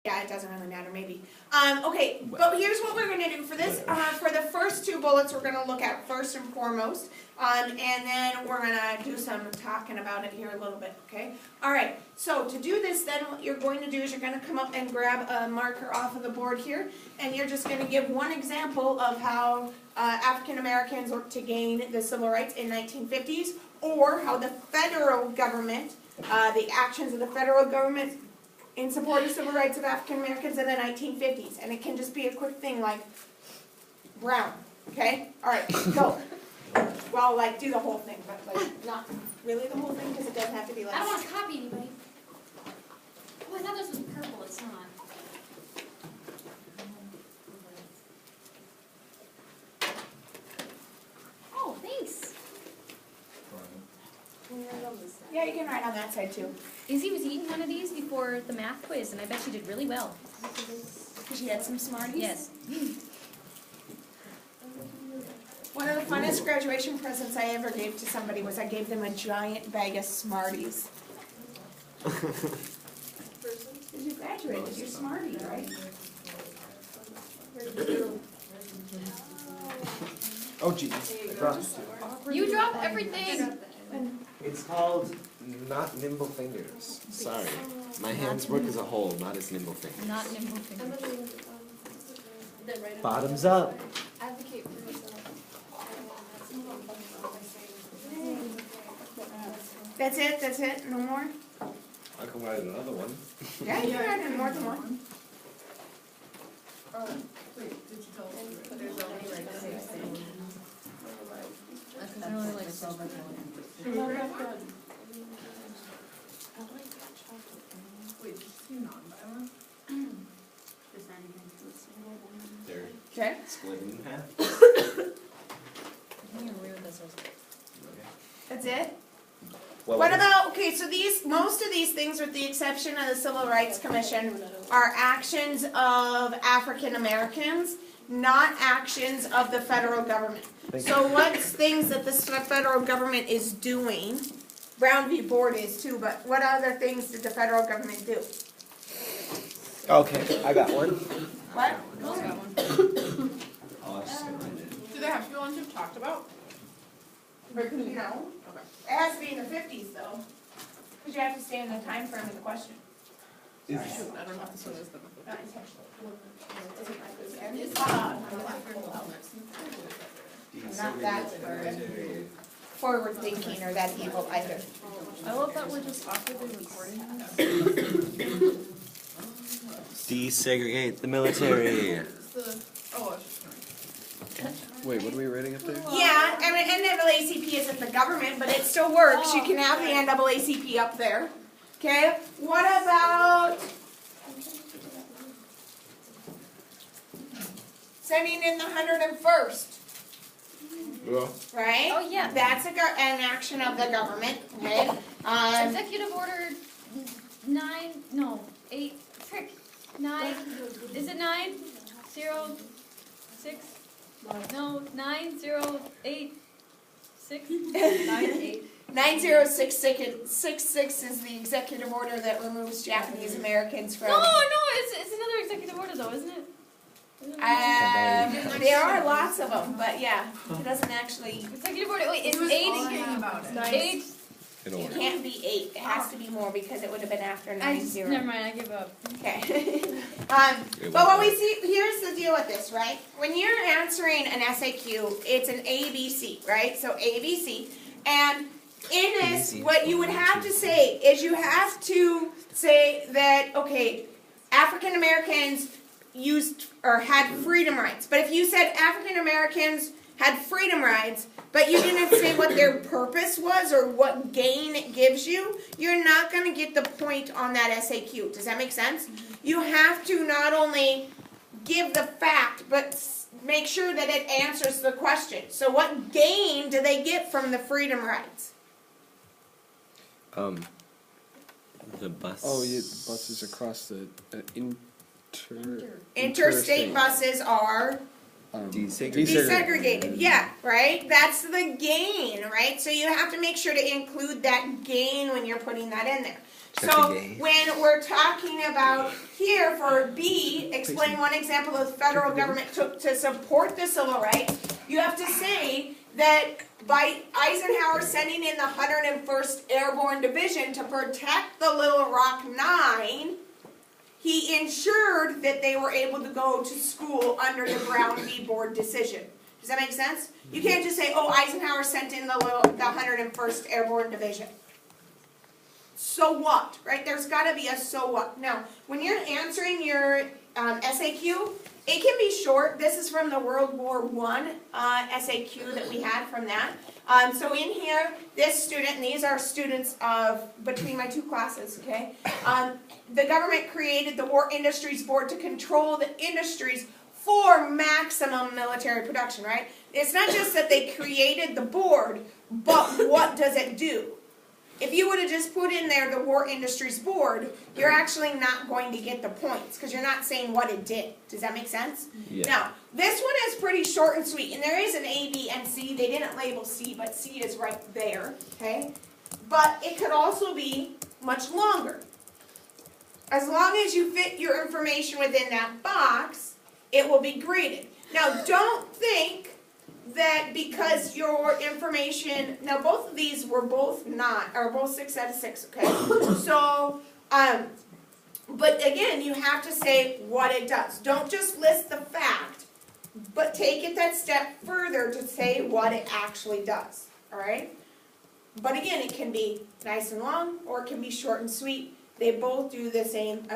Yeah, it doesn't really matter, maybe. Okay, but here's what we're gonna do for this. For the first two bullets, we're gonna look at first and foremost, and then we're gonna do some talking about it here a little bit, okay? All right, so to do this, then what you're going to do is you're gonna come up and grab a marker off of the board here, and you're just gonna give one example of how African Americans worked to gain the civil rights in 1950s, or how the federal government, the actions of the federal government in support of civil rights of African Americans in the 1950s. And it can just be a quick thing like brown, okay? All right, go. Well, like do the whole thing, but like not really the whole thing because it doesn't have to be like. I don't want to copy anybody. Oh, I thought this was purple. It's not. Oh, thanks. Yeah, you can write on that side too. Izzy was eating one of these before the math quiz, and I bet she did really well. Because she had some Smarties? Yes. One of the funnest graduation presents I ever gave to somebody was I gave them a giant bag of Smarties. Because you graduated, you're Smartie, right? Oh, geez. I dropped it. You drop everything. It's called not nimble fingers. Sorry. My hands work as a whole, not as nimble fingers. Not nimble fingers. Bottoms up. Advocate for yourself. That's it, no more? I can write another one. Yeah, you can write in more than one. Wait, did you tell us? But there's only like 6 things. I really like so much. Wait, did you see non-violent? Just anything to a single one. They're Okay. split in half. I think I agree with this one. That's it? Well, What about, okay, so most of these things, with the exception of the Civil Rights Commission, are actions of African Americans, not actions of the federal government. So what's things that the federal government is doing? Brown v. Board is too, but what other things did the federal government do? Okay, I got one. What? Oh, I just gonna write it. Do they have to be ones you've talked about? No. Okay. It has to be in the 50s though, because you have to stay in the time frame of the question. Shoot, I don't know if this one is the. Not intentionally. Not that forward thinking or that evil either. I love that we're just awkwardly recording. Desegregate the military. It's the, oh, I was just gonna. Wait, what are we writing up there? Yeah, I mean, NAACP isn't the government, but it still works. You can have the NAACP up there. Okay, what about sending in the 101st? Yeah. Right? Oh, yeah. That's an action of the government, okay? Executive Order 9, is it 9? 0, 6? No, 9, 0, 8, 6? 9, 8. 9066 is the executive order that removes Japanese Americans from. No, it's another executive order though, isn't it? There are lots of them, but yeah, it doesn't actually. Executive order, wait, it's 8? About it. 8? It can't be 8. It has to be more because it would have been after 90. Never mind, I give up. Okay. But what we see, here's the deal with this, right? When you're answering an SAQ, it's an ABC, right? So ABC. And in this, what you would have to say is you have to say that, okay, African Americans used or had freedom rights. But if you said African Americans had freedom rights, but you didn't say what their purpose was or what gain it gives you, you're not going to get the point on that SAQ. Does that make sense? You have to not only give the fact, but make sure that it answers the question. So what gain do they get from the freedom rights? The bus. Oh, yeah, the buses across the Interstate buses are desegregated. Yeah, right? That's the gain, right? So you have to make sure to include that gain when you're putting that in there. Check So the gate. when we're talking about here for B, explain one example of the federal government took to support the civil rights, you have to say that by Eisenhower sending in the 101st Airborne Division to protect the Little Rock Nine, he ensured that they were able to go to school under the Brown v. Board decision. Does that make sense? You can't just say, oh, Eisenhower sent in the 101st Airborne Division. So what, right? There's got to be a so what. Now, when you're answering your SAQ, it can be short. This is from the World War I SAQ that we had from that. So in here, this student, and these are students of between my two classes, okay? The government created the War Industries Board to control the industries for maximum military production, right? It's not just that they created the board, but what does it do? If you would have just put in there the War Industries Board, you're actually not going to get the points because you're not saying what it did. Does that make sense? Yeah. Now, this one is pretty short and sweet, and there is an A, B, and C. They didn't label C, but C is right there, okay? But it could also be much longer. As long as you fit your information within that box, it will be graded. Now, don't think that because your information, now both of these were both 6 out of 6, okay? So, but again, you have to say what it does. Don't just list the fact, but take it that step further to say what it actually does, all right? But again, it can be nice and long, or it can be short and sweet. They both do the same,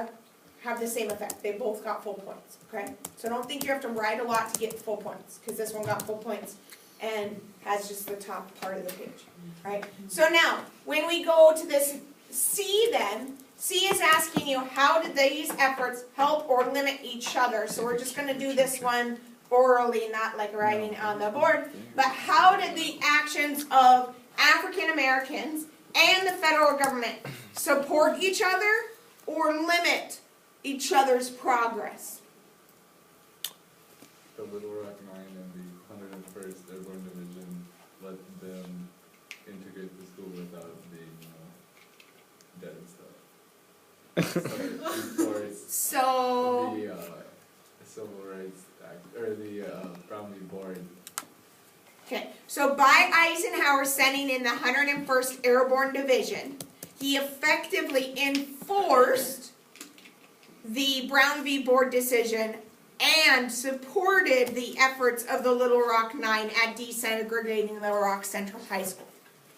have the same effect. They both got full points, okay? So don't think you have to write a lot to get full points, because this one got full points and has just the top part of the page, right? So now, when we go to this C then, C is asking you how did these efforts help or limit each other? So we're just gonna do this one orally, not like writing on the board, but how did the actions of African Americans and the federal government support each other or limit each other's progress? The Little Rock Nine and the 101st Airborne Division let them integrate the school without being dead and stuff. So it enforced So, the Civil Rights Act, or the Brown v. Board. okay, so by Eisenhower sending in the 101st Airborne Division, he effectively enforced the Brown v. Board decision and supported the efforts of the Little Rock Nine at desegregating Little Rock Central High School.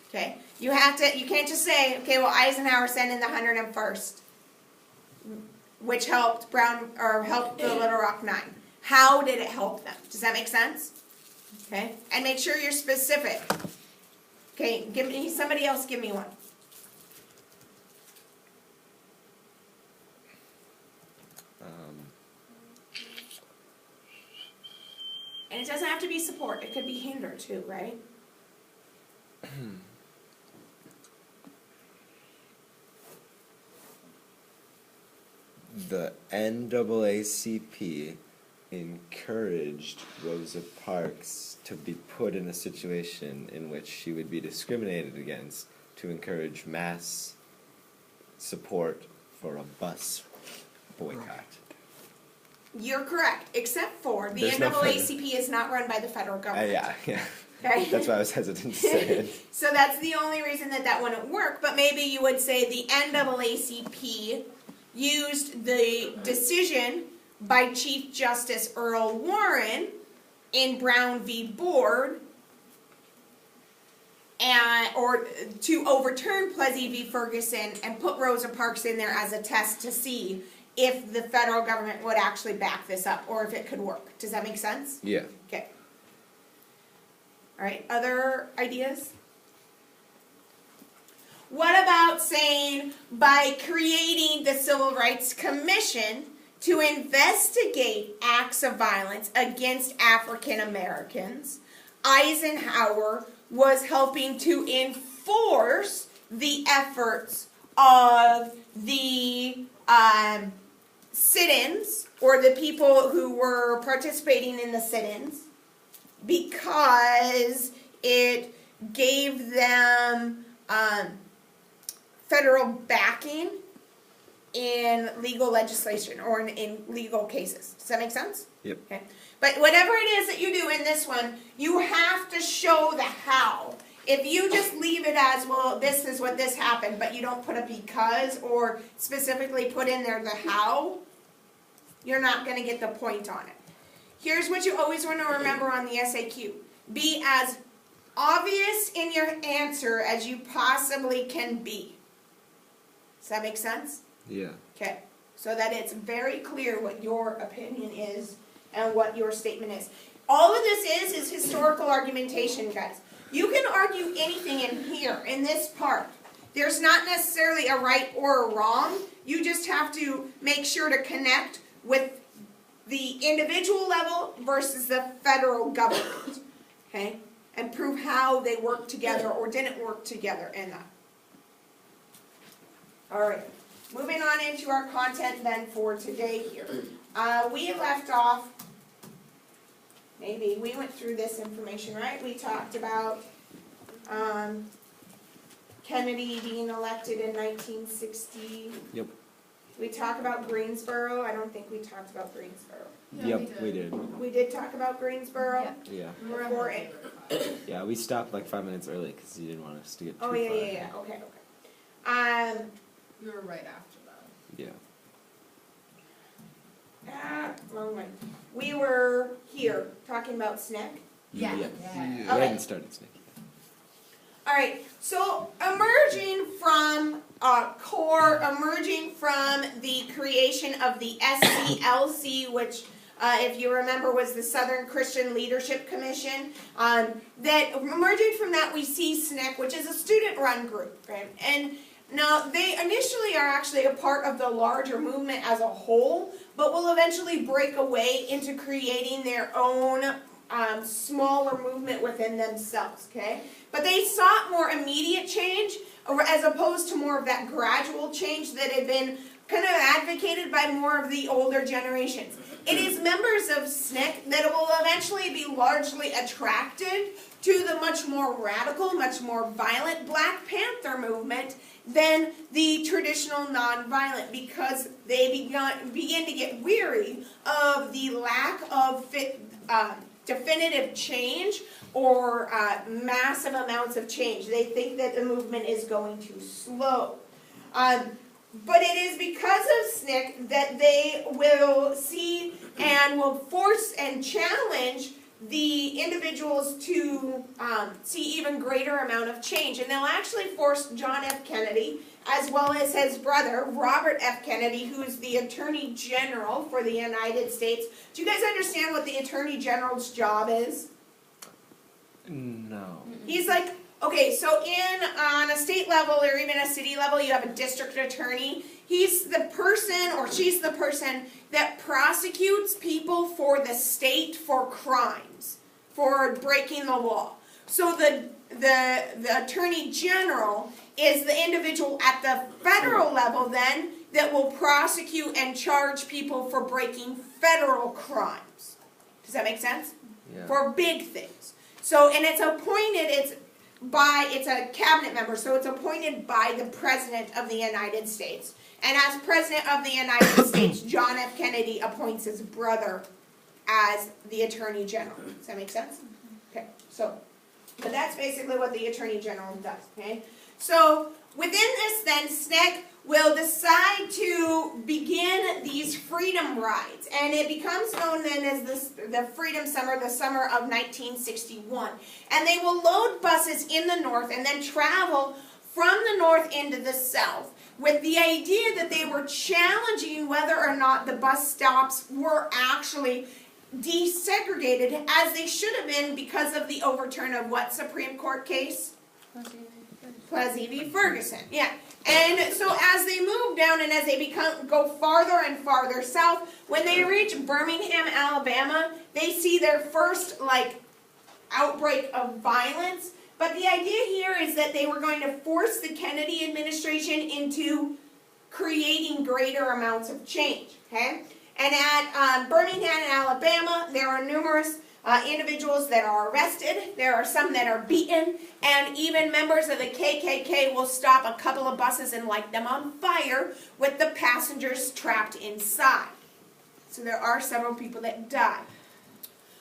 Okay, you can't just say, okay, well, Eisenhower sent in the 101st, which helped helped the Little Rock Nine. How did it help them? Does that make sense? Okay, and make sure you're specific. Okay, somebody else give me one. And it doesn't have to be support, it could be hinder too, right? The NAACP encouraged Rosa Parks to be put in a situation in which she would be discriminated against to encourage mass support for a bus boycott. You're correct, except for the There's no NAACP is not run by the federal government. Yeah. Okay? That's why I was hesitant to say it. So that's the only reason that wouldn't work, but maybe you would say the NAACP used the decision by Chief Justice Earl Warren in Brown v. Board or to overturn Plessy v. Ferguson and put Rosa Parks in there as a test to see if the federal government would actually back this up or if it could work. Does that make sense? Yeah. Okay. All right, other ideas? What about saying by creating the Civil Rights Commission to investigate acts of violence against African Americans, Eisenhower was helping to enforce the efforts of the sit-ins, or the people who were participating in the sit-ins, because it gave them federal backing in legal legislation or in legal cases. Does that make sense? Yep. Okay. But whatever it is that you do in this one, you have to show the how. If you just leave it as, well, this is what this happened, but you don't put a because or specifically put in there the how, you're not going to get the point on it. Here's what you always want to remember on the SAQ. Be as obvious in your answer as you possibly can be. Does that make sense? Yeah. Okay. So that it's very clear what your opinion is and what your statement is. All of this is historical argumentation, guys. You can argue anything in here, in this part. There's not necessarily a right or a wrong. You just have to make sure to connect with the individual level versus the federal government. Okay? And prove how they worked together or didn't work together in that. Alright. Moving on into our content then for today here. We left off, maybe, we went through this information, right? We talked about Kennedy being elected in 1960. Yep. We talked about Greensboro. I don't think we talked about Greensboro. Yeah, Yep, we did. We did talk about Greensboro. Yeah. Yeah. We're Before on it. Yeah, we stopped like 5 minutes early because you didn't want us to get too Oh, far. yeah. Okay. We were right after that. Yeah. Wrong one. We were here talking about SNCC. Yeah. We Okay. hadn't started Snake. Alright, so emerging from emerging from the creation of the SCLC, which if you remember was the Southern Christian Leadership Commission, that emerging from that we see SNCC, which is a student-run group, right? And now they initially are actually a part of the larger movement as a whole, but will eventually break away into creating their own smaller movement within themselves, okay? But they sought more immediate change as opposed to more of that gradual change that had been kind of advocated by more of the older generations. It is members of SNCC that will eventually be largely attracted to the much more radical, much more violent Black Panther movement than the traditional nonviolent, because they begin to get weary of the lack of definitive change or massive amounts of change. They think that the movement is going too slow. But it is because of SNCC that they will see and will force and challenge the individuals to see even greater amount of change. And they'll actually force John F. Kennedy, as well as his brother, Robert F. Kennedy, who is the Attorney General for the United States. Do you guys understand what the Attorney General's job is? No. He's like, okay, so on a state level or even a city level, you have a district attorney. He's the person, or she's the person, that prosecutes people for the state for crimes, for breaking the law. So the Attorney General is the individual at the federal level then that will prosecute and charge people for breaking federal crimes. Does that make sense? Yeah. For big things. So, and it's appointed, it's a cabinet member, so it's appointed by the President of the United States. And as President of the United States, John F. Kennedy appoints his brother as the Attorney General. Does that make sense? Okay, so, but that's basically what the Attorney General does, okay? So, within this then, SNCC will decide to begin these freedom rides, and it becomes known then as the Freedom Summer, the summer of 1961. And they will load buses in the north and then travel from the north into the south, with the idea that they were challenging whether or not the bus stops were actually desegregated, as they should have been because of the overturn of what Supreme Court case? Plessy v. Ferguson, yeah. And so as they move down and as they go farther and farther south, when they reach Birmingham, Alabama, they see their first, outbreak of violence. But the idea here is that they were going to force the Kennedy administration into creating greater amounts of change, okay? And at Birmingham, Alabama, there are numerous individuals that are arrested, there are some that are beaten, and even members of the KKK will stop a couple of buses and light them on fire with the passengers trapped inside. So there are several people that die.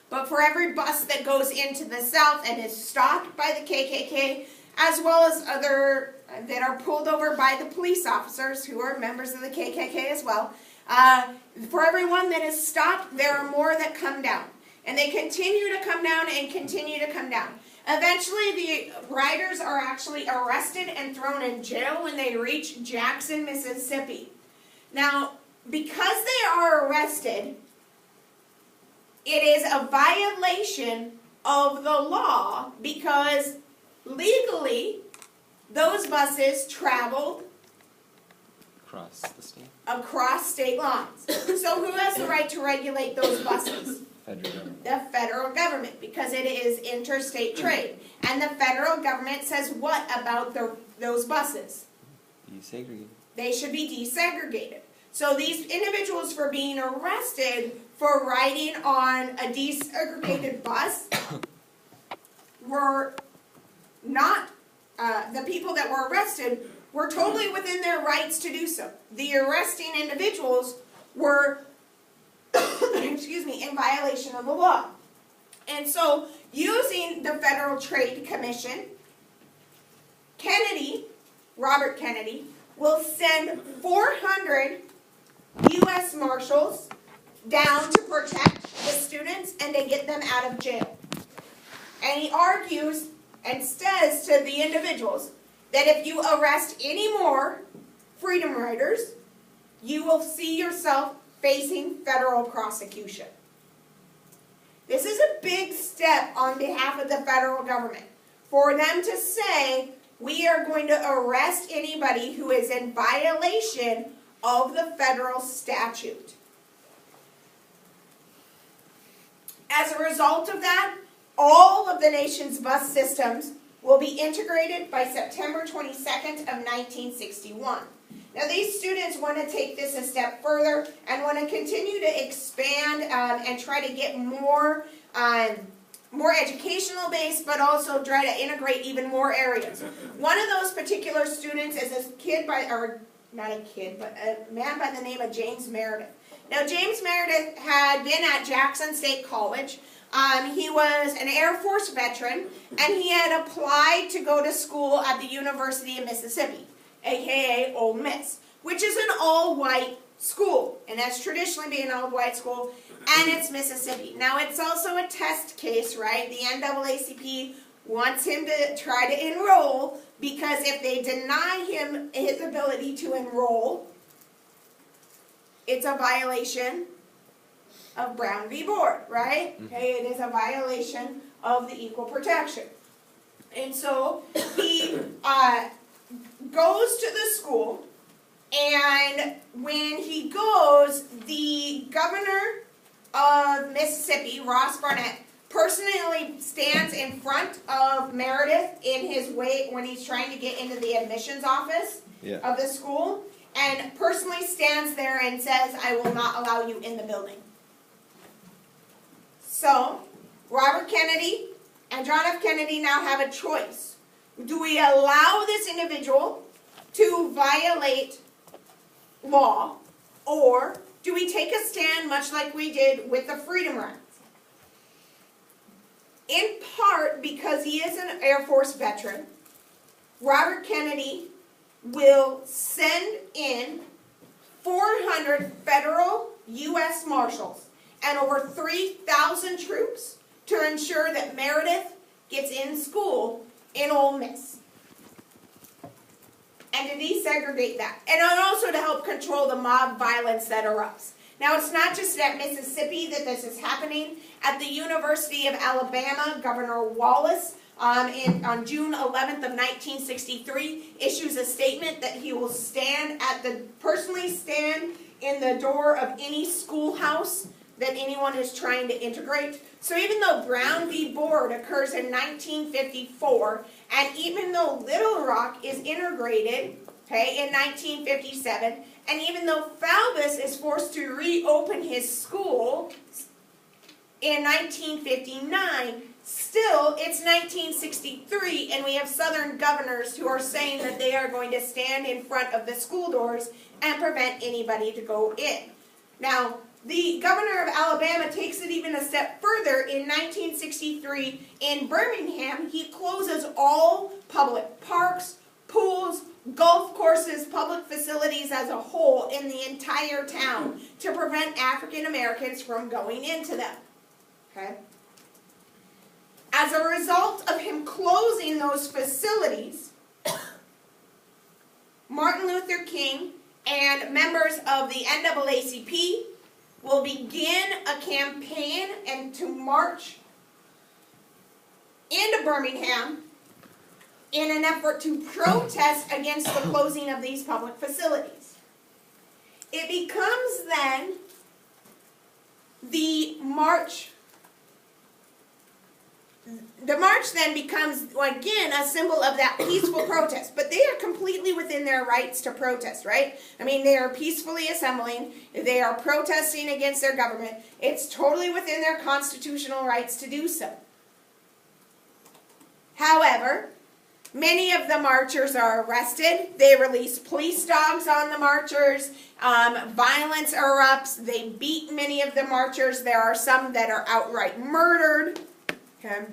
But for every bus that goes into the south and is stopped by the KKK, as well as other that are pulled over by the police officers who are members of the KKK as well, for every one that is stopped, there are more that come down. And they continue to come down and continue to come down. Eventually, the riders are actually arrested and thrown in jail when they reach Jackson, Mississippi. Now, because they are arrested, it is a violation of the law because legally those buses traveled Across the state. across state lines. So who has the right to regulate those buses? Federal government. The federal government, because it is interstate trade. And the federal government says what about those buses? Desegregated. They should be desegregated. So these individuals for being arrested for riding on a desegregated bus were not, the people that were arrested were totally within their rights to do so. The arresting individuals were excuse me, in violation of the law. And so, using the Federal Trade Commission, Robert Kennedy, will send 400 U.S. Marshals down to protect the students and to get them out of jail. And he argues and says to the individuals that if you arrest any more freedom riders, you will see yourself facing federal prosecution. This is a big step on behalf of the federal government. For them to say, we are going to arrest anybody who is in violation of the federal statute. As a result of that, all of the nation's bus systems will be integrated by September 22nd of 1961. Now these students want to take this a step further and want to continue to expand and try to get more educational based, but also try to integrate even more areas. One of those particular students is a kid not a kid, but a man by the name of James Meredith. Now James Meredith had been at Jackson State College. He was an Air Force veteran, and he had applied to go to school at the University of Mississippi, aka Ole Miss, which is an all-white school, and that's traditionally been an all-white school, and it's Mississippi. Now, it's also a test case, right? The NAACP wants him to try to enroll, because if they deny him his ability to enroll, it's a violation of Brown v. Board, right? Okay, it is a violation of the equal protection. And so he goes to the school, and when he goes, the governor of Mississippi, Ross Barnett, personally stands in front of Meredith in his way when he's trying to get into the admissions office of the school, and personally stands there and says, I will not allow you in the building. So, Robert Kennedy and John F. Kennedy now have a choice. Do we allow this individual to violate law, or do we take a stand much like we did with the Freedom Rides? In part because he is an Air Force veteran, Robert Kennedy will send in 400 federal U.S. Marshals and over 3,000 troops to ensure that Meredith gets in school in Ole Miss. And to desegregate that. And also to help control the mob violence that erupts. Now, it's not just at Mississippi that this is happening. At the University of Alabama, Governor Wallace, on June 11th of 1963, issues a statement that he will personally stand in the door of any schoolhouse that anyone is trying to integrate. So even though Brown v. Board occurs in 1954, and even though Little Rock is integrated, in 1957, and even though Falbus is forced to reopen his school in 1959, still it's 1963 and we have Southern governors who are saying that they are going to stand in front of the school doors and prevent anybody to go in. Now, the governor of Alabama takes it even a step further. In 1963 in Birmingham, he closes all public parks, pools, golf courses, public facilities as a whole in the entire town to prevent African Americans from going into them. Okay? As a result of him closing those facilities, Martin Luther King and members of the NAACP will begin a campaign and to march into Birmingham in an effort to protest against the closing of these public facilities. It becomes then the march then becomes, again, a symbol of that peaceful protest. But they are completely within their rights to protest, right? I mean, they are peacefully assembling. They are protesting against their government. It's totally within their constitutional rights to do so. However, many of the marchers are arrested. They release police dogs on the marchers. Violence erupts. They beat many of the marchers. There are some that are outright murdered. Okay.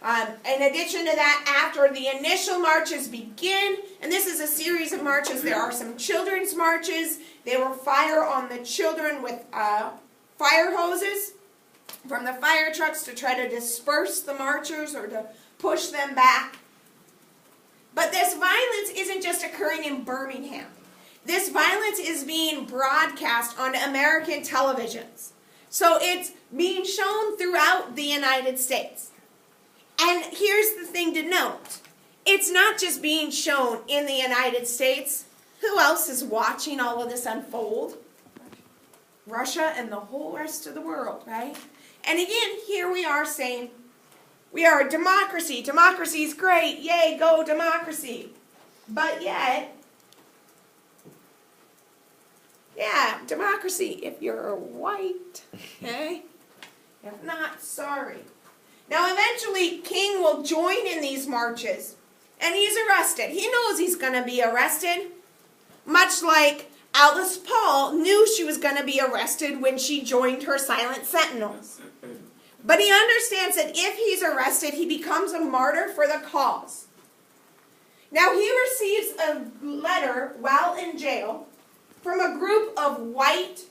In addition to that, after the initial marches begin, and this is a series of marches, there are some children's marches. They will fire on the children with fire hoses from the fire trucks to try to disperse the marchers or to push them back. But this violence isn't just occurring in Birmingham. This violence is being broadcast on American televisions. So it's being shown throughout the United States. And here's the thing to note. It's not just being shown in the United States. Who else is watching all of this unfold? Russia and the whole rest of the world, right? And again, here we are saying, we are a democracy. Democracy is great. Yay, go democracy. But yet, yeah, democracy if you're white, okay? If not, sorry. Now eventually King will join in these marches and he's arrested. He knows he's going to be arrested, much like Alice Paul knew she was going to be arrested when she joined her Silent Sentinels. But he understands that if he's arrested, he becomes a martyr for the cause. Now he receives a letter while in jail from a group of white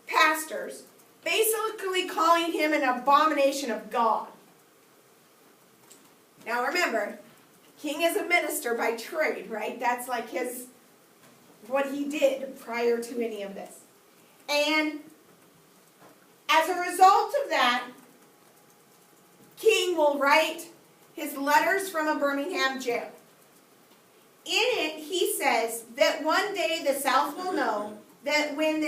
pastors, basically calling him an abomination of God. Now remember, King is a minister by trade, right? That's like what he did prior to any of this. And as a result of that, King will write his letters from a Birmingham jail. In it, he says that one day the South will know that when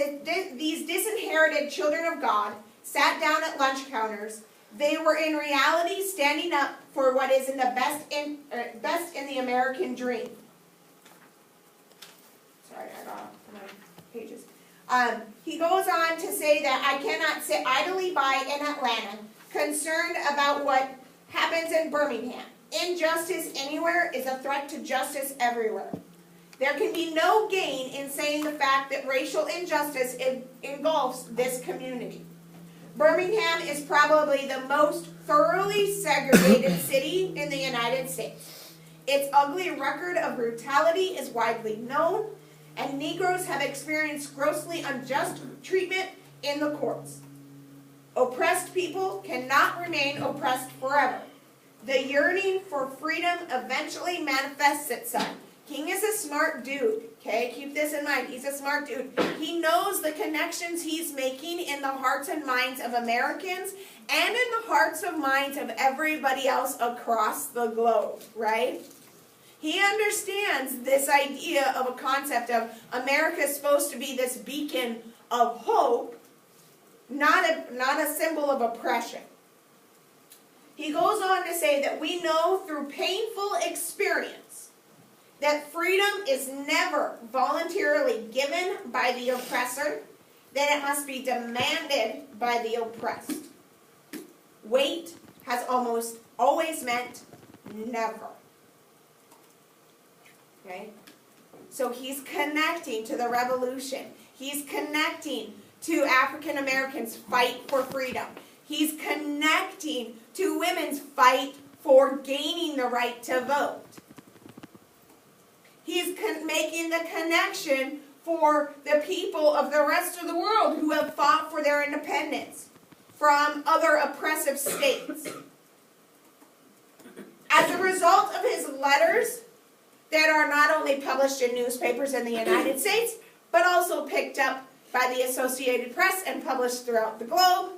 these disinherited children of God sat down at lunch counters, they were in reality standing up for what is in the best in the American dream. Sorry, I got off my pages. He goes on to say that I cannot sit idly by in Atlanta, concerned about what happens in Birmingham. Injustice anywhere is a threat to justice everywhere. There can be no gain in saying the fact that racial injustice engulfs this community. Birmingham is probably the most thoroughly segregated city in the United States. Its ugly record of brutality is widely known, and Negroes have experienced grossly unjust treatment in the courts. Oppressed people cannot remain oppressed forever. The yearning for freedom eventually manifests itself. King is a smart dude, okay? Keep this in mind. He's a smart dude. He knows the connections he's making in the hearts and minds of Americans and in the hearts and minds of everybody else across the globe, right? He understands this idea of a concept of America is supposed to be this beacon of hope, not a symbol of oppression. He goes on to say that we know through painful experience that freedom is never voluntarily given by the oppressor, then it must be demanded by the oppressed. Wait has almost always meant never. Okay? So he's connecting to the revolution. He's connecting to African Americans' fight for freedom. He's connecting to women's fight for gaining the right to vote. He's making the connection for the people of the rest of the world who have fought for their independence from other oppressive states. As a result of his letters that are not only published in newspapers in the United States, but also picked up by the Associated Press and published throughout the globe,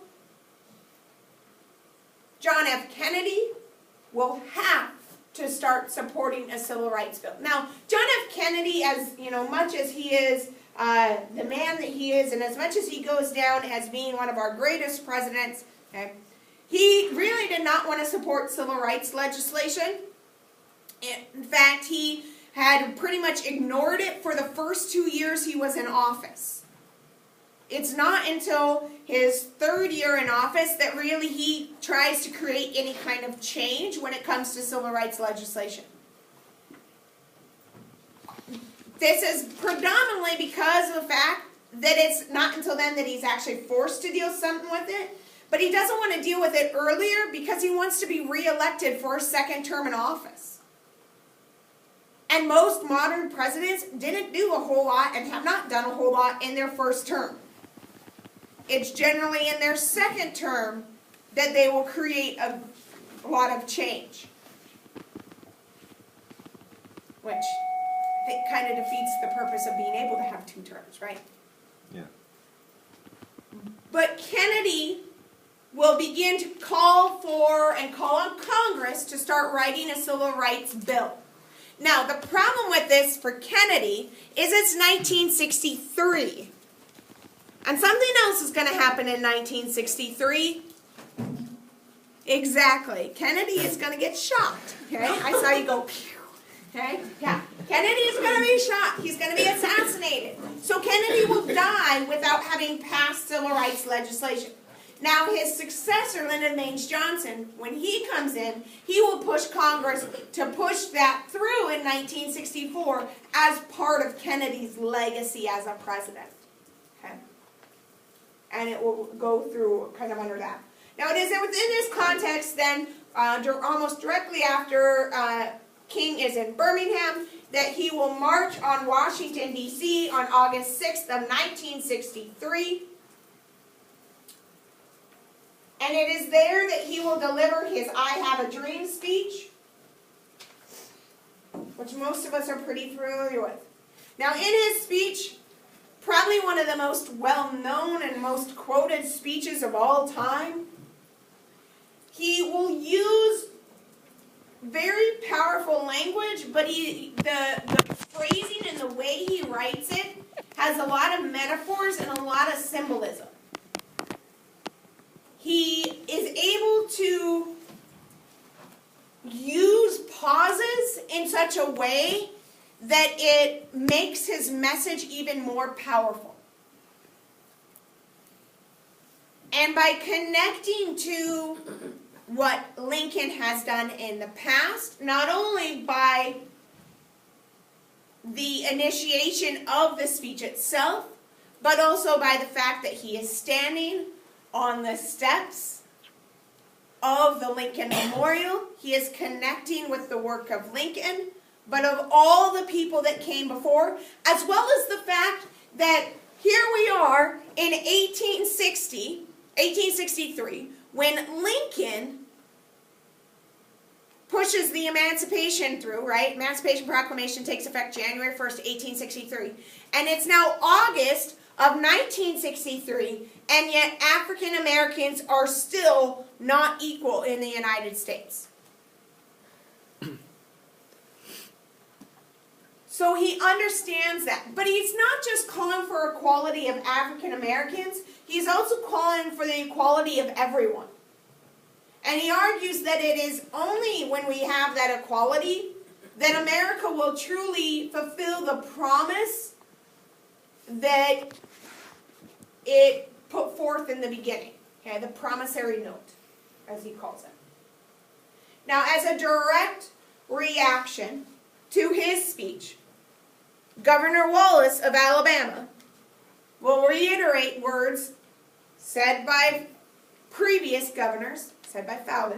John F. Kennedy will have to start supporting a civil rights bill. Now, John F. Kennedy, as much as he is the man that he is, and as much as he goes down as being one of our greatest presidents, okay, he really did not want to support civil rights legislation. In fact, he had pretty much ignored it for the first 2 years he was in office. It's not until his third year in office that really he tries to create any kind of change when it comes to civil rights legislation. This is predominantly because of the fact that it's not until then that he's actually forced to deal something with it. But he doesn't want to deal with it earlier because he wants to be reelected for a second term in office. And most modern presidents didn't do a whole lot and have not done a whole lot in their first term. It's generally in their second term that they will create a lot of change. Which kind of defeats the purpose of being able to have 2 terms, right? Yeah. But Kennedy will begin to call for and call on Congress to start writing a civil rights bill. Now, the problem with this for Kennedy is it's 1963. And something else is going to happen in 1963. Exactly. Kennedy is going to get shot. Okay? I saw you go, pew. Okay? Yeah. Kennedy is going to be shot. He's going to be assassinated. So Kennedy will die without having passed civil rights legislation. Now his successor, Lyndon Baines Johnson, when he comes in, he will push Congress to push that through in 1964 as part of Kennedy's legacy as a president. Okay? And it will go through kind of under that. Now it is within this context then, almost directly after King is in Birmingham, that he will march on Washington, D.C. on August 6th of 1963. And it is there that he will deliver his I Have a Dream speech, which most of us are pretty familiar with. Now in his speech, probably one of the most well-known and most quoted speeches of all time, he will use very powerful language, but the phrasing and the way he writes it has a lot of metaphors and a lot of symbolism. He is able to use pauses in such a way that it makes his message even more powerful. And by connecting to what Lincoln has done in the past, not only by the initiation of the speech itself, but also by the fact that he is standing on the steps of the Lincoln Memorial. He is connecting with the work of Lincoln, but of all the people that came before, as well as the fact that here we are in 1863, when Lincoln pushes the Emancipation through, right? Emancipation Proclamation takes effect January 1st, 1863. And it's now August of 1963, and yet African Americans are still not equal in the United States. So he understands that. But he's not just calling for equality of African Americans, he's also calling for the equality of everyone. And he argues that it is only when we have that equality that America will truly fulfill the promise that it put forth in the beginning, okay, the promissory note, as he calls it. Now, as a direct reaction to his speech, Governor Wallace of Alabama will reiterate words said by previous governors, said by Falvey,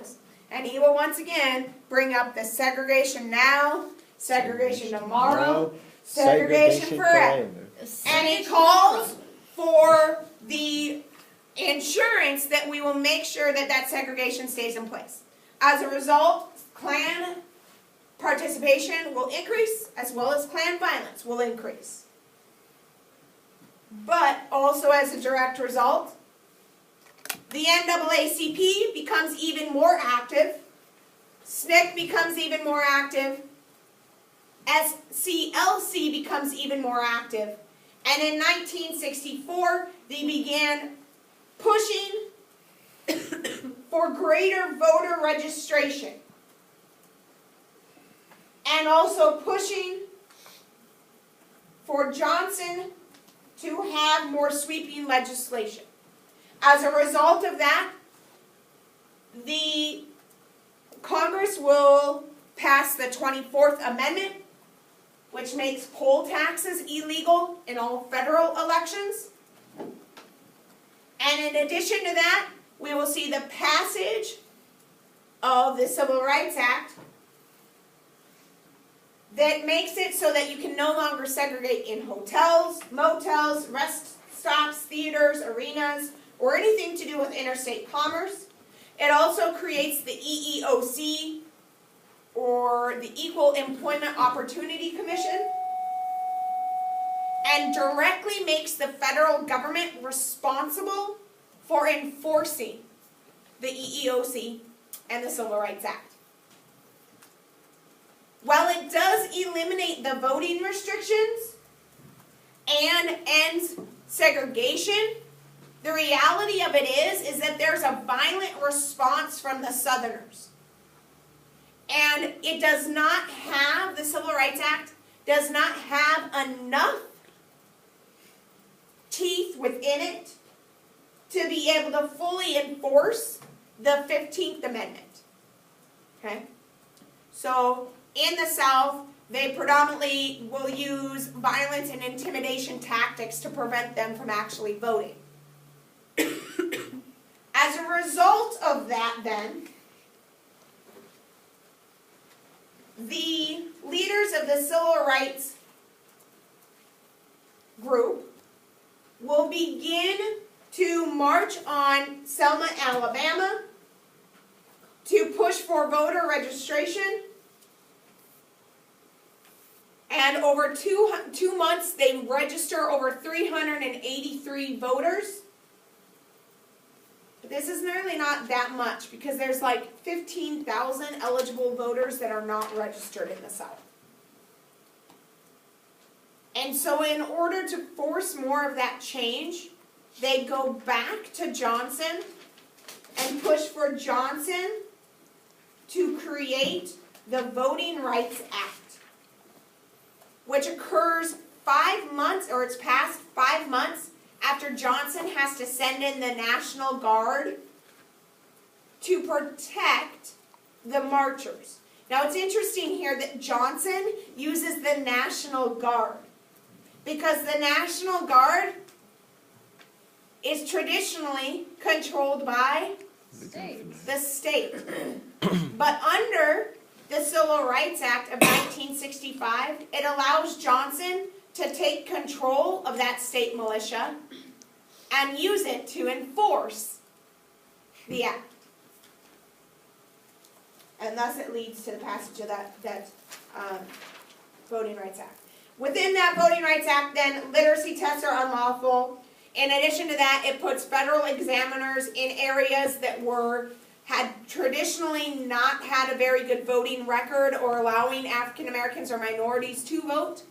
and he will once again bring up the segregation now, segregation tomorrow, segregation forever. And he calls for the insurance that we will make sure that that segregation stays in place. As a result, Klan participation will increase, as well as Klan violence will increase. But also as a direct result, the NAACP becomes even more active, SNCC becomes even more active, SCLC becomes even more active, and in 1964 they began pushing for greater voter registration and also pushing for Johnson to have more sweeping legislation. As a result of that, the Congress will pass the 24th Amendment, which makes poll taxes illegal in all federal elections. And in addition to that, we will see the passage of the Civil Rights Act that makes it so that you can no longer segregate in hotels, motels, rest stops, theaters, arenas, or anything to do with interstate commerce. It also creates the EEOC, or the Equal Employment Opportunity Commission, and directly makes the federal government responsible for enforcing the EEOC and the Civil Rights Act. While it does eliminate the voting restrictions and ends segregation, the reality of it is that there's a violent response from the Southerners. And it does not have, the Civil Rights Act does not have enough teeth within it to be able to fully enforce the 15th Amendment. Okay? So, in the South, they predominantly will use violence and intimidation tactics to prevent them from actually voting. As a result of that, then, the leaders of the civil rights group will begin to march on Selma, Alabama, to push for voter registration. And over two months, they register over 383 voters. But this is nearly not that much, because there's like 15,000 eligible voters that are not registered in the South. And so in order to force more of that change, they go back to Johnson and push for Johnson to create the Voting Rights Act, which occurs 5 months, or it's past 5 months, after Johnson has to send in the National Guard to protect the marchers. Now it's interesting here that Johnson uses the National Guard, because the National Guard is traditionally controlled by the state. But under the Civil Rights Act of 1965, it allows Johnson to take control of that state militia and use it to enforce the act. And thus it leads to the passage of that Voting Rights Act. Within that Voting Rights Act, then, literacy tests are unlawful. In addition to that, it puts federal examiners in areas that had traditionally not had a very good voting record or allowing African Americans or minorities to vote.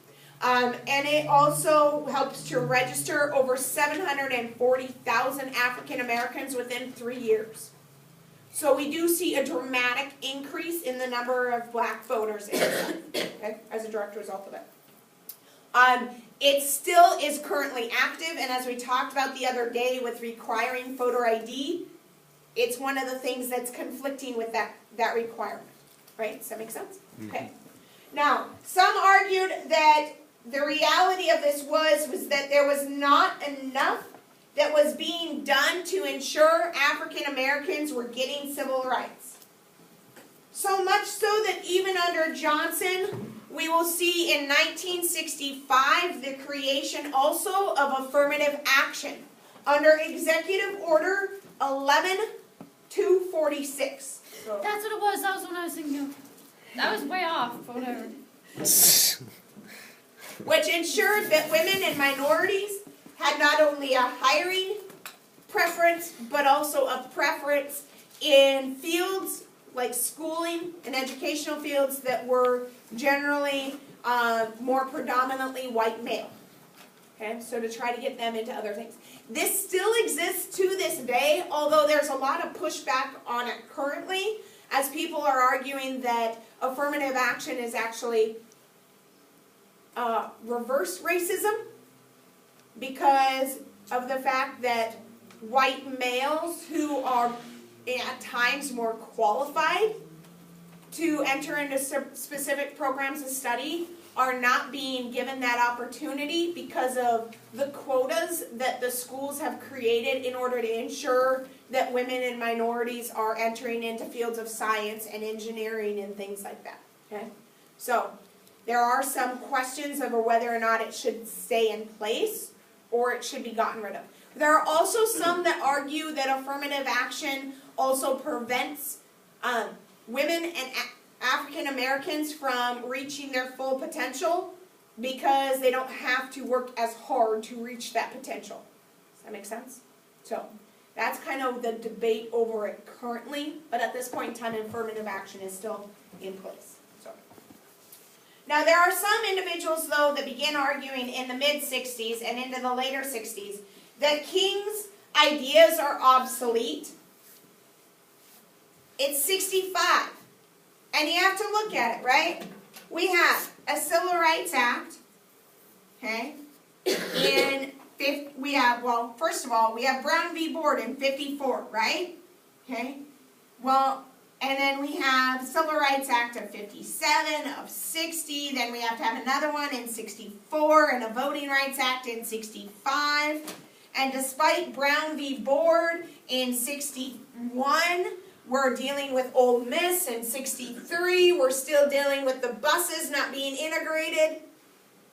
And it also helps to register over 740,000 African Americans within 3 years. So we do see a dramatic increase in the number of black voters in the South, okay, as a direct result of it. it still is currently active, and as we talked about the other day with requiring photo ID, it's one of the things that's conflicting with that requirement, right? Does that make sense? Okay. Now, some argued that the reality of this was that there was not enough that was being done to ensure African Americans were getting civil rights. So much so that even under Johnson, we will see in 1965 the creation also of affirmative action under Executive Order 11246. That's what it was. That was what I was thinking of. That was way off, but whatever. Which ensured that women and minorities had not only a hiring preference, but also a preference in fields like schooling and educational fields that were generally more predominantly white male. Okay, so to try to get them into other things. This still exists to this day, although there's a lot of pushback on it currently, as people are arguing that affirmative action is actually reverse racism because of the fact that white males who are at times more qualified to enter into specific programs of study are not being given that opportunity because of the quotas that the schools have created in order to ensure that women and minorities are entering into fields of science and engineering and things like that. Okay? So, there are some questions over whether or not it should stay in place or it should be gotten rid of. There are also some that argue that affirmative action also prevents women and African Americans from reaching their full potential because they don't have to work as hard to reach that potential. Does that make sense? So, that's kind of the debate over it currently, but at this point in time, affirmative action is still in place. So. Now, there are some individuals, though, that began arguing in the mid-60s and into the later 60s that King's ideas are obsolete. It's 65. And you have to look at it, right? We have a Civil Rights Act, okay? First of all, we have Brown v. Board in 54, right? Okay? Well, and then we have Civil Rights Act of 57, of 60, then we have to have another one in 64, and a Voting Rights Act in 65. And despite Brown v. Board in 61, we're dealing with Ole Miss in 63. We're still dealing with the buses not being integrated,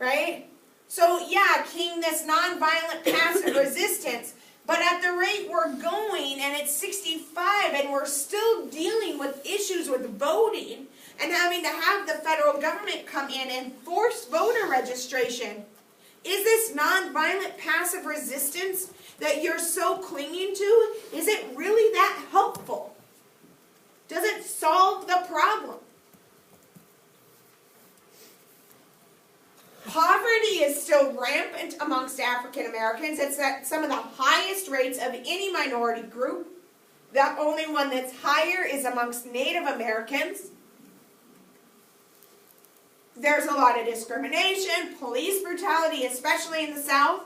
right? So yeah, King, this nonviolent passive resistance, but at the rate we're going, and it's 65, and we're still dealing with issues with voting, and having to have the federal government come in and force voter registration. Is this nonviolent passive resistance that you're so clinging to, is it really that helpful? Does it solve the problem? Poverty is still rampant amongst African Americans. It's at some of the highest rates of any minority group. The only one that's higher is amongst Native Americans. There's a lot of discrimination, police brutality, especially in the South.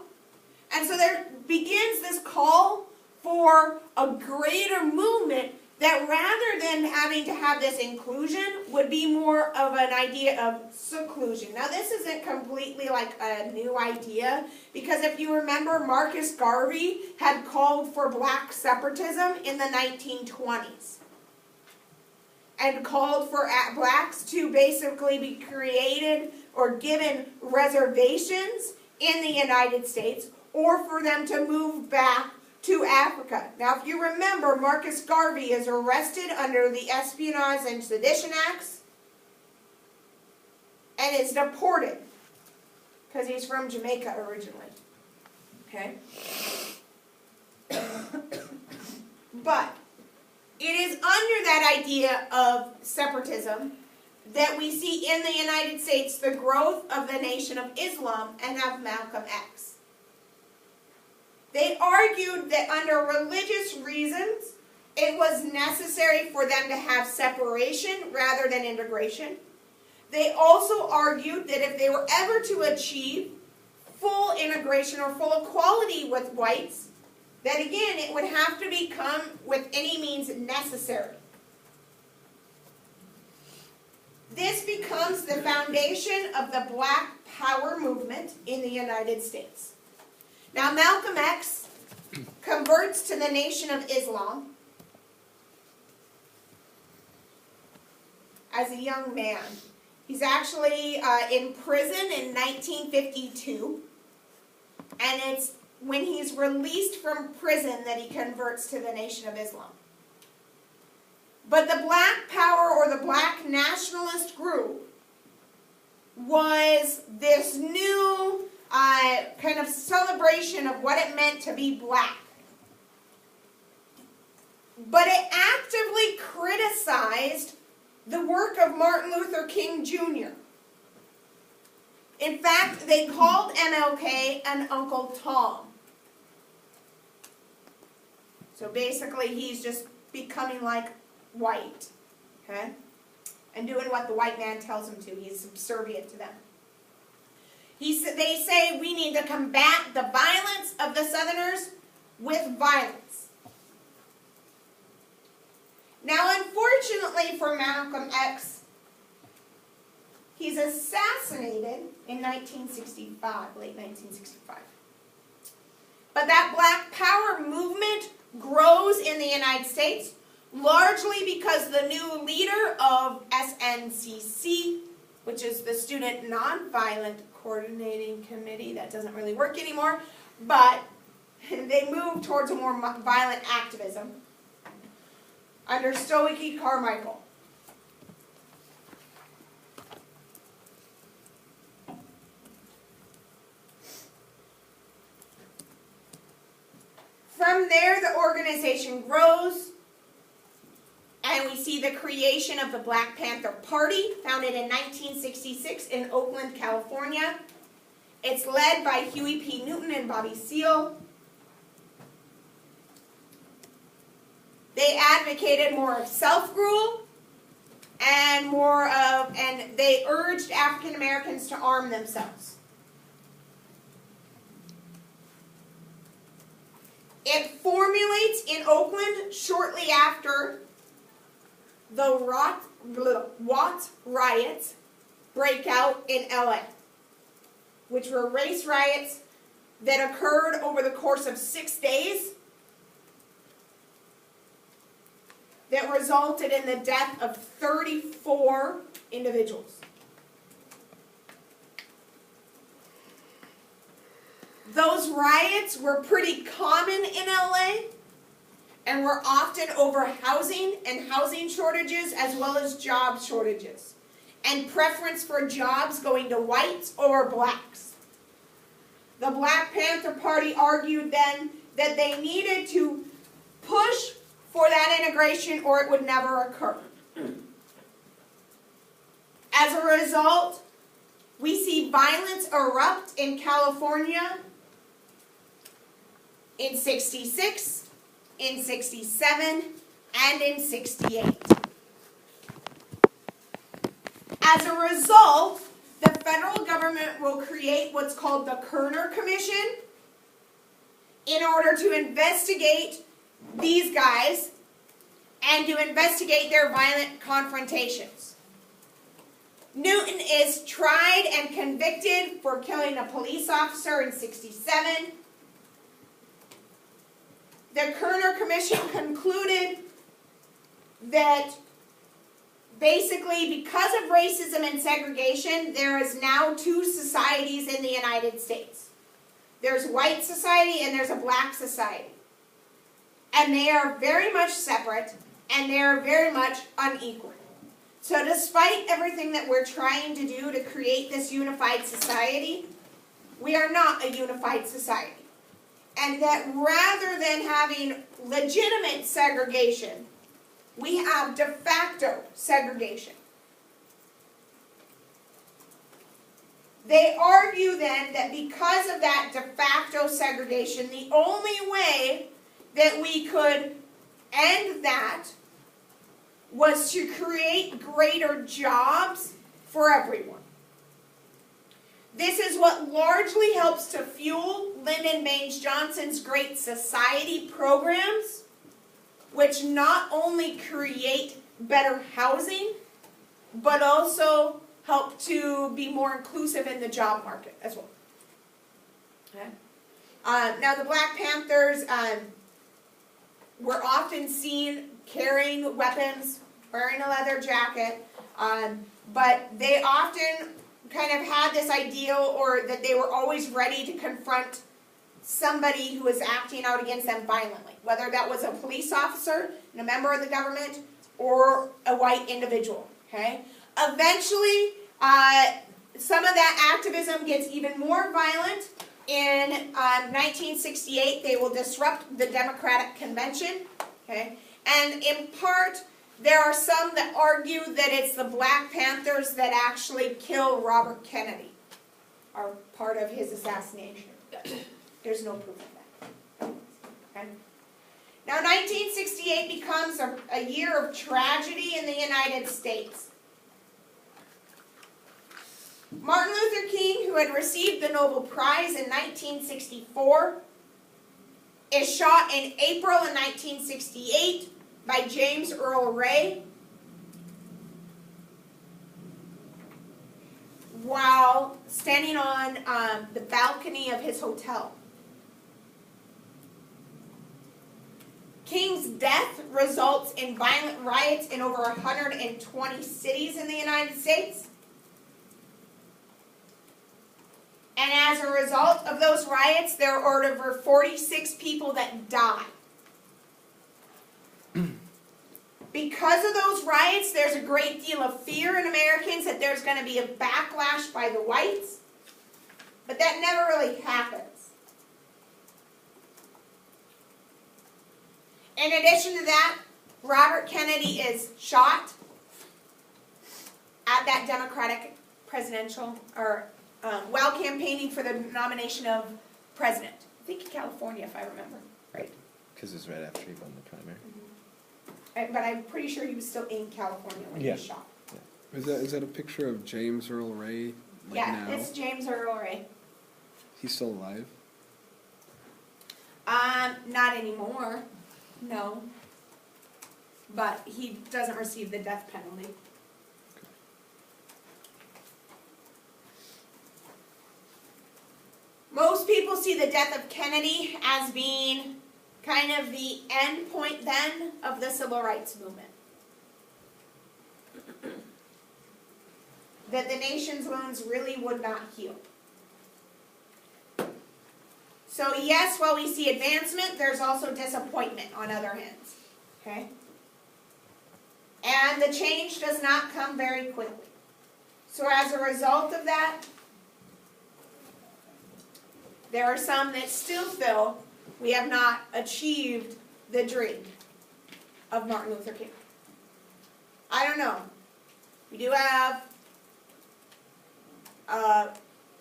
And so there begins this call for a greater movement that rather than having to have this inclusion would be more of an idea of seclusion. Now this isn't completely like a new idea, because if you remember, Marcus Garvey had called for black separatism in the 1920s. And called for blacks to basically be created or given reservations in the United States, or for them to move back to Africa. Now, if you remember, Marcus Garvey is arrested under the Espionage and Sedition Acts and is deported because he's from Jamaica originally. Okay? But it is under that idea of separatism that we see in the United States the growth of the Nation of Islam and of Malcolm X. They argued that under religious reasons, it was necessary for them to have separation rather than integration. They also argued that if they were ever to achieve full integration or full equality with whites, then again, it would have to become with any means necessary. This becomes the foundation of the Black Power movement in the United States. Now, Malcolm X converts to the Nation of Islam as a young man. He's actually in prison in 1952, and it's when he's released from prison that he converts to the Nation of Islam. But the Black Power or the Black nationalist group was this new kind of celebration of what it meant to be black. But it actively criticized the work of Martin Luther King Jr. In fact, they called MLK an Uncle Tom. So basically, he's just becoming like white, okay? And doing what the white man tells him to. He's subservient to them. They say we need to combat the violence of the Southerners with violence. Now, unfortunately for Malcolm X, he's assassinated in 1965, late 1965. But that Black Power movement grows in the United States, largely because the new leader of SNCC, which is the Student Nonviolent Coordinating Committee, that doesn't really work anymore, but they moved towards a more violent activism under Stokely Carmichael. From there, the organization grows, and we see the creation of the Black Panther Party, founded in 1966 in Oakland, California. It's led by Huey P. Newton and Bobby Seale. They advocated more of self-rule and they urged African Americans to arm themselves. It formulates in Oakland shortly after the Watts riots break out in LA, which were race riots that occurred over the course of 6 days that resulted in the death of 34 individuals. Those riots were pretty common in LA and were often over housing and housing shortages as well as job shortages and preference for jobs going to whites over blacks. The Black Panther Party argued then that they needed to push for that integration or it would never occur. As a result, we see violence erupt in California in 66, in 67, and in 68. As a result, the federal government will create what's called the Kerner Commission in order to investigate these guys and to investigate their violent confrontations. Newton is tried and convicted for killing a police officer in 67. The Kerner Commission concluded that basically because of racism and segregation, there is now two societies in the United States. There's white society and there's a black society. And they are very much separate and they are very much unequal. So despite everything that we're trying to do to create this unified society, we are not a unified society. And that rather than having legitimate segregation, we have de facto segregation. They argue then that because of that de facto segregation, the only way that we could end that was to create greater jobs for everyone. This is what largely helps to fuel Lyndon Baines Johnson's Great Society programs, which not only create better housing, but also help to be more inclusive in the job market as well. Okay. Now the Black Panthers were often seen carrying weapons, wearing a leather jacket, but they often kind of had this ideal, or that they were always ready to confront somebody who was acting out against them violently, whether that was a police officer, and a member of the government, or a white individual. Okay. Eventually, some of that activism gets even more violent. In 1968, they will disrupt the Democratic Convention. Okay. And in part, there are some that argue that it's the Black Panthers that actually kill Robert Kennedy, are part of his assassination. There's no proof of that. Okay. Now 1968 becomes a year of tragedy in the United States. Martin Luther King, who had received the Nobel Prize in 1964, is shot in April of 1968 by James Earl Ray while standing on the balcony of his hotel. King's death results in violent riots in over 120 cities in the United States. And as a result of those riots, there are over 46 people that die. Because of those riots, there's a great deal of fear in Americans that there's going to be a backlash by the whites. But that never really happens. In addition to that, Robert Kennedy is shot at that Democratic presidential, or while campaigning for the nomination of president. I think in California, if I remember right. Because it was right after he won the primary. But I'm pretty sure he was still in California when he was shot. Is that a picture of James Earl Ray? Yeah, now? it's James Earl Ray. He's still alive? Not anymore. No. But he doesn't receive the death penalty. Most people see the death of Kennedy as being kind of the end point then of the civil rights movement. That the nation's wounds really would not heal. So yes, while we see advancement, there's also disappointment on other hands. Okay? And the change does not come very quickly. So as a result of that, there are some that still feel we have not achieved the dream of Martin Luther King. I don't know. We do have an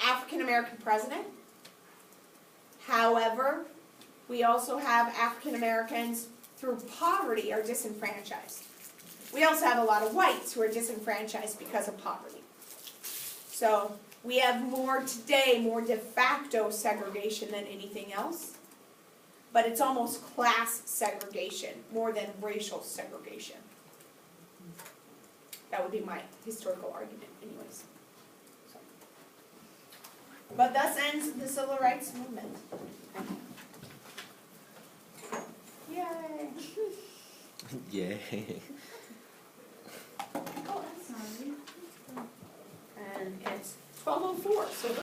African-American president. However, we also have African-Americans through poverty are disenfranchised. We also have a lot of whites who are disenfranchised because of poverty. So we have more today, more de facto segregation than anything else. But it's almost class segregation more than racial segregation. That would be my historical argument anyways. So. But thus ends the civil rights movement. Yay! Yay. Oh, that's not And it's 12:04, so